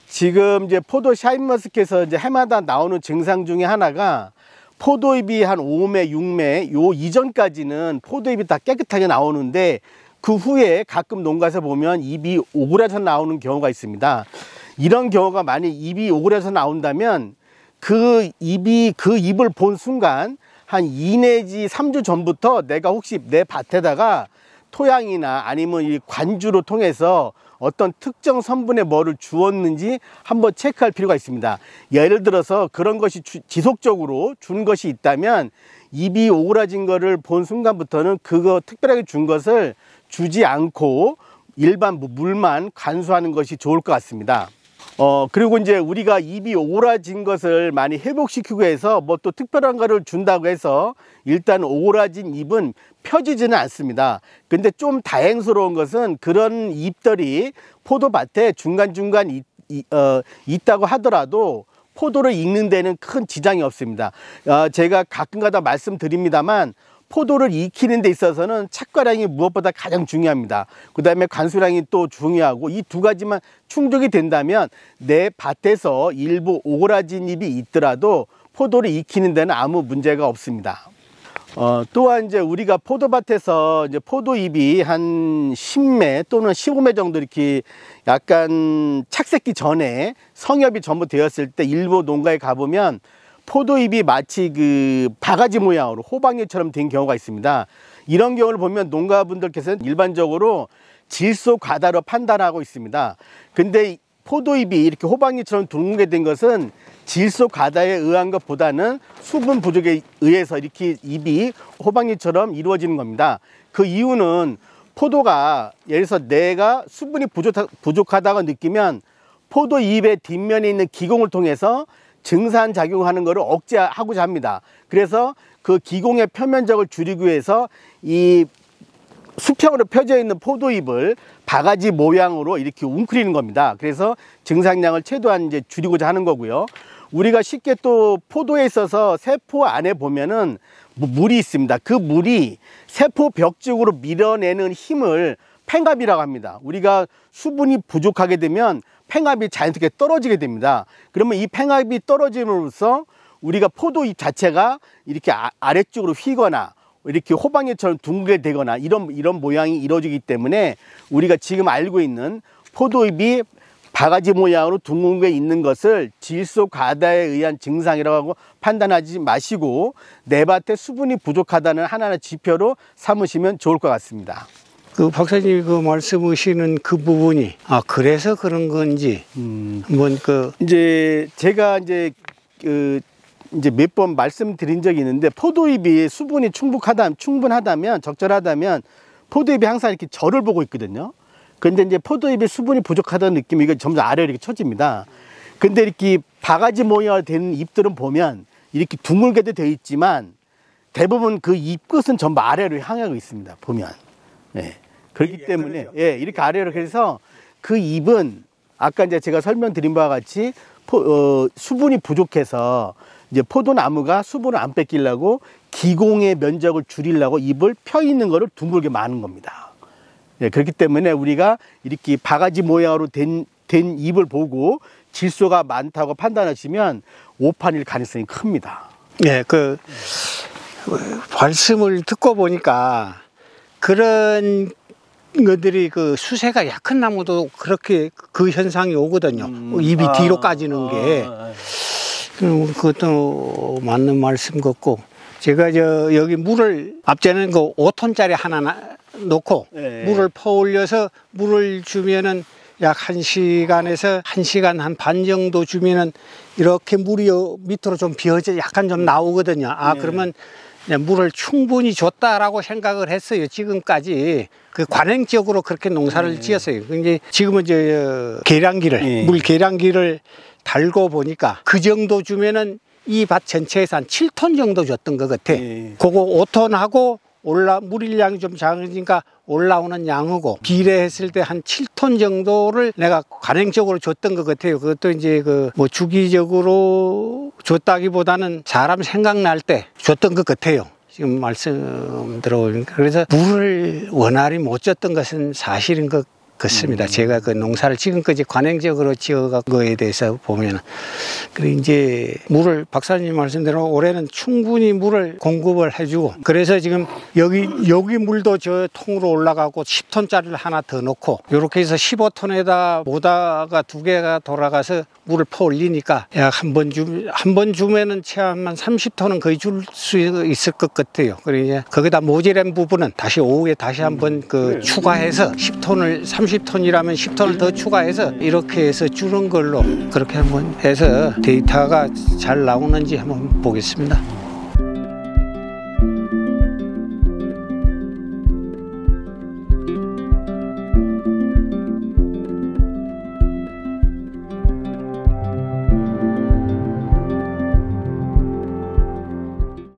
지금 이제 포도 샤인머스켓에서 이제 해마다 나오는 증상 중에 하나가 포도잎이 한 5매, 6매 요 이전까지는 포도잎이 다 깨끗하게 나오는데 그 후에 가끔 농가에서 보면 잎이 오그라져 나오는 경우가 있습니다. 이런 경우가 만약 잎이 오그라져 나온다면 그 잎을 본 순간 한 2 내지 3주 전부터 내가 혹시 내 밭에다가 토양이나 아니면 이 관주로 통해서 어떤 특정 성분의 뭐를 주었는지 한번 체크할 필요가 있습니다. 예를 들어서 그런 것이 지속적으로 준 것이 있다면 잎이 오그라진 거를 본 순간부터는 그거 특별하게 준 것을 주지 않고 일반 물만 관수하는 것이 좋을 것 같습니다. 그리고 이제 우리가 잎이 오그라진 것을 많이 회복시키고 해서 뭐 또 특별한 거를 준다고 해서 일단 오그라진 잎은 펴지지는 않습니다. 근데 좀 다행스러운 것은 그런 잎들이 포도밭에 중간중간 있다고 하더라도 포도를 익는 데는 큰 지장이 없습니다. 제가 가끔가다 말씀드립니다만 포도를 익히는 데 있어서는 착과량이 무엇보다 가장 중요합니다. 그 다음에 관수량이 또 중요하고 이 두 가지만 충족이 된다면 내 밭에서 일부 오그라진 잎이 있더라도 포도를 익히는 데는 아무 문제가 없습니다. 또한 이제 우리가 포도밭에서 이제 포도잎이 한 10매 또는 15매 정도 이렇게 약간 착색기 전에 성엽이 전부 되었을 때 일부 농가에 가보면 포도잎이 마치 그 바가지 모양으로 호박잎처럼 된 경우가 있습니다. 이런 경우를 보면 농가분들께서는 일반적으로 질소 과다로 판단하고 있습니다. 근데 포도잎이 이렇게 호박잎처럼 둥글게 된 것은 질소 과다에 의한 것보다는 수분 부족에 의해서 이렇게 잎이 호박잎처럼 이루어지는 겁니다. 그 이유는 포도가 예를 들어서 내가 수분이 부족하다고 느끼면 포도잎의 뒷면에 있는 기공을 통해서 증산작용하는 것을 억제하고자 합니다. 그래서 그 기공의 표면적을 줄이기 위해서 이 수평으로 펴져 있는 포도잎을 바가지 모양으로 이렇게 웅크리는 겁니다. 그래서 증산량을 최대한 이제 줄이고자 하는 거고요. 우리가 쉽게 또 포도에 있어서 세포 안에 보면은 물이 있습니다. 그 물이 세포 벽 쪽으로 밀어내는 힘을 팽갑이라고 합니다. 우리가 수분이 부족하게 되면 팽압이 자연스럽게 떨어지게 됩니다. 그러면 이 팽압이 떨어짐으로써 우리가 포도잎 자체가 이렇게 아래쪽으로 휘거나 이렇게 호박잎처럼 둥글게 되거나 이런 모양이 이루어지기 때문에 우리가 지금 알고 있는 포도잎이 바가지 모양으로 둥글게 있는 것을 질소 과다에 의한 증상이라고 판단하지 마시고 내 밭에 수분이 부족하다는 하나의 지표로 삼으시면 좋을 것 같습니다. 그 박사님이 그 말씀하시는 그 부분이 그래서 그런 건지 한번 이제 제가 이제 몇 번 말씀드린 적이 있는데 포도잎이 수분이 충분하다면 적절하다면 포도잎이 항상 이렇게 절을 보고 있거든요. 근데 이제 포도잎이 수분이 부족하다는 느낌이 이게 점점 아래로 이렇게 쳐집니다. 근데 이렇게 바가지 모양으로 된 잎들은 보면 이렇게 둥글게도 되어 있지만 대부분 그 잎 끝은 전부 아래로 향하고 있습니다. 보면. 예. 그렇기 때문에 이렇게 아래로 그래서 그 잎은 아까 이제 제가 설명드린 바와 같이 수분이 부족해서 이제 포도나무가 수분을 안 뺏기려고 기공의 면적을 줄이려고 잎을 펴 있는 거를 둥글게 마는 겁니다. 예, 그렇기 때문에 우리가 이렇게 바가지 모양으로 된 잎을 보고 질소가 많다고 판단하시면 오판일 가능성이 큽니다. 네, 그 말씀을 듣고 보니까 그런 것들이 그 수세가 약한 나무도 그렇게 그 현상이 오거든요. 잎이 뒤로 까지는 게. 그것도 맞는 말씀 같고, 제가 여기 물을 앞전에는 그 5톤짜리 하나 놓고 물을 퍼올려서 물을 주면은 약 1시간에서 1시간 한 반 정도 주면은 이렇게 물이 밑으로 좀 비어져 약간 좀 나오거든요. 그러면 물을 충분히 줬다라고 생각을 했어요. 지금까지 그 관행적으로 그렇게 농사를 지었어요. 근데 지금은 계량기를 물 계량기를 달고 보니까 그 정도 주면은 이 밭 전체에서 한 7톤 정도 줬던 것 같아. 그거 5톤하고 물일량이 좀 작으니까 올라오는 양하고 비례했을 때 한 7톤 정도를 내가 관행적으로 줬던 것 같아요. 그것도 이제 뭐 주기적으로 줬다기보다는 사람 생각날 때 줬던 것 같아요. 지금 말씀 들어보니까. 그래서 물을 원활히 못 줬던 것은 사실인 것 같습니다. 제가 그 농사를 지금까지 관행적으로 지어간 거에 대해서 보면은. 그리고 이제 물을 박사님 말씀대로 올해는 충분히 물을 공급을 해주고, 그래서 지금 여기 물도 저 통으로 올라가고 10톤짜리를 하나 더 넣고, 이렇게 해서 15톤에다 모다가 2개가 돌아가서 물을 퍼 올리니까 약 한 번 주면은 최소한 30톤은 거의 줄 수 있을 것 같아요. 그리고 이제 거기다 모자란 부분은 다시 오후에 다시 한번 추가해서 30톤이라면 10톤을 더 추가해서 이렇게 해서 주는 걸로 그렇게 한번 해서 데이터가 잘 나오는지 한번 보겠습니다.